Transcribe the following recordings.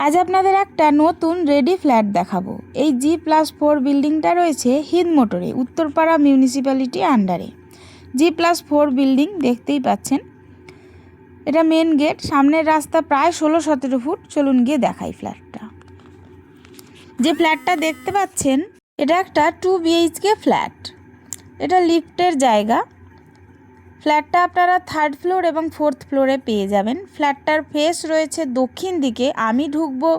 আজ আপনাদের একটা নতুন রেডি ফ্ল্যাট দেখাবো। এই G+4 বিল্ডিংটা রয়েছে হিন্দ মোটরে, উত্তরপাড়া মিউনিসিপ্যালিটি আন্ডারে। G+4 বিল্ডিং দেখতেই পাচ্ছেন, এটা মেন গেট। সামনের রাস্তা প্রায় 16-17 ফুট। চলুন গিয়ে দেখাই ফ্ল্যাটটা। যে ফ্ল্যাটটা দেখতে পাচ্ছেন এটা একটা 2 BHK ফ্ল্যাট। এটা লিফটের জায়গা। ফ্ল্যাটটা আপনারা 3rd ফ্লোর এবং 4th ফ্লোরে পেয়ে যাবেন। ফ্ল্যাটটার ফেস রয়েছে দক্ষিণ দিকে। আমি ঢুকবো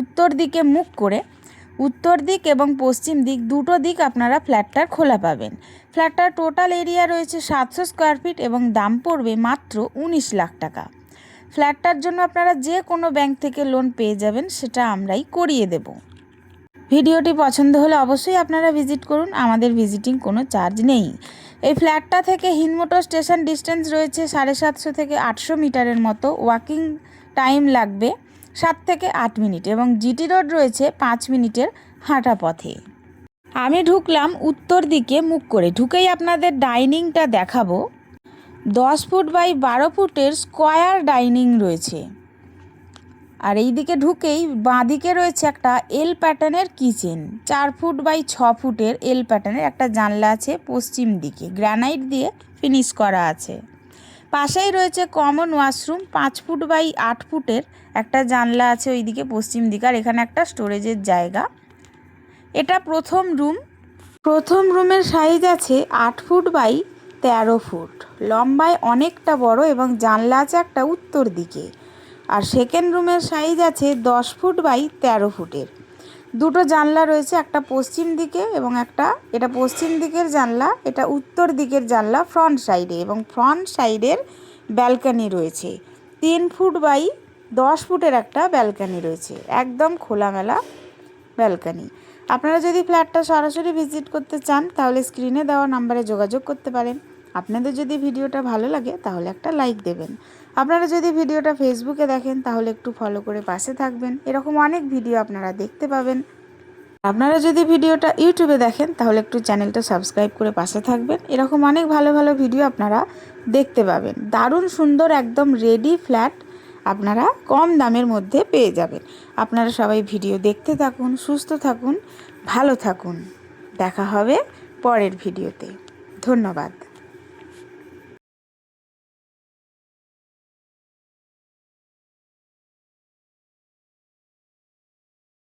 উত্তর দিকে মুখ করে। উত্তর দিক এবং পশ্চিম দিক দুটো দিক আপনারা ফ্ল্যাটটার খোলা পাবেন। ফ্ল্যাটটার টোটাল এরিয়া রয়েছে 700 স্কোয়ার ফিট এবং দাম পড়বে মাত্র 19 লাখ টাকা। ফ্ল্যাটটার জন্য আপনারা যে কোনো ব্যাংক থেকে লোন পেয়ে যাবেন, সেটা আমরাই করিয়ে দেব। ভিডিওটি পছন্দ হলে অবশ্যই আপনারা ভিজিট করুন। আমাদের ভিজিটিং কোনো চার্জ নেই। এই ফ্ল্যাটটা থেকে হিন্দ মোটর স্টেশন ডিস্টেন্স রয়েছে 750 থেকে 800 মিটারের মতো। ওয়াকিং টাইম লাগবে 7 থেকে 8 মিনিট এবং জিটি রোড রয়েছে 5 মিনিটের হাঁটা পথে। আমি ঢুকলাম উত্তর দিকে মুখ করে। ঢুকেই আপনাদের ডাইনিংটা দেখাবো। 10 ফুট বাই 12 ফুটের স্কোয়ার ডাইনিং রয়েছে। আর এই দিকে ঢুকেই বাঁদিকে রয়েছে একটা এল প্যাটার্নের কিচেন। 4 ফুট বাই 6 ফুটের এল প্যাটার্নের একটা জানলা আছে পশ্চিম দিকে, গ্রানাইট দিয়ে ফিনিশ করা আছে। পাশেই রয়েছে কমন ওয়াশরুম। 5 ফুট বাই 8 ফুটের একটা জানলা আছে ওই দিকে পশ্চিম দিকে। আর এখানে একটা স্টোরেজের জায়গা। এটা প্রথম রুম। প্রথম রুমের সাইজ আছে 8 ফুট বাই 13 ফুট। লম্বায় অনেকটা বড় এবং জানলা আছে একটা উত্তর দিকে। আর সেকেন্ড রুমের সাইজ আছে 10 ফুট বাই 13 ফুটের। দুটো জানলা রয়েছে, একটা পশ্চিম দিকে এবং এটা পশ্চিম দিকের জানলা, এটা উত্তর দিকের জানলা ফ্রন্ট সাইডে, এবং ফ্রন্ট সাইডের ব্যালকনি রয়েছে। 3 ফুট বাই 10 ফুটের একটা ব্যালকনি রয়েছে, একদম খোলামেলা ব্যালকনি। আপনারা যদি ফ্ল্যাটটা সরাসরি ভিজিট করতে চান তাহলে স্ক্রিনে দেওয়া নাম্বারে যোগাযোগ করতে পারেন। আপনাদের যদি ভিডিওটা ভালো লাগে তাহলে একটা লাইক দেবেন। আপনারা যদি ভিডিওটা ফেসবুকে দেখেন তাহলে একটু ফলো করে পাশে থাকবেন। এরকম অনেক ভিডিও আপনারা দেখতে পাবেন। আপনারা যদি ভিডিওটা ইউটিউবে দেখেন তাহলে একটু চ্যানেলটা সাবস্ক্রাইব করে পাশে থাকবেন। এরকম অনেক ভালো ভালো ভিডিও আপনারা দেখতে পাবেন। দারুণ সুন্দর একদম রেডি ফ্ল্যাট আপনারা কম দামের মধ্যে পেয়ে যাবেন। আপনারা সবাই ভিডিও দেখতে থাকুন, সুস্থ থাকুন, ভালো থাকুন। দেখা হবে পরের ভিডিওতে। ধন্যবাদ।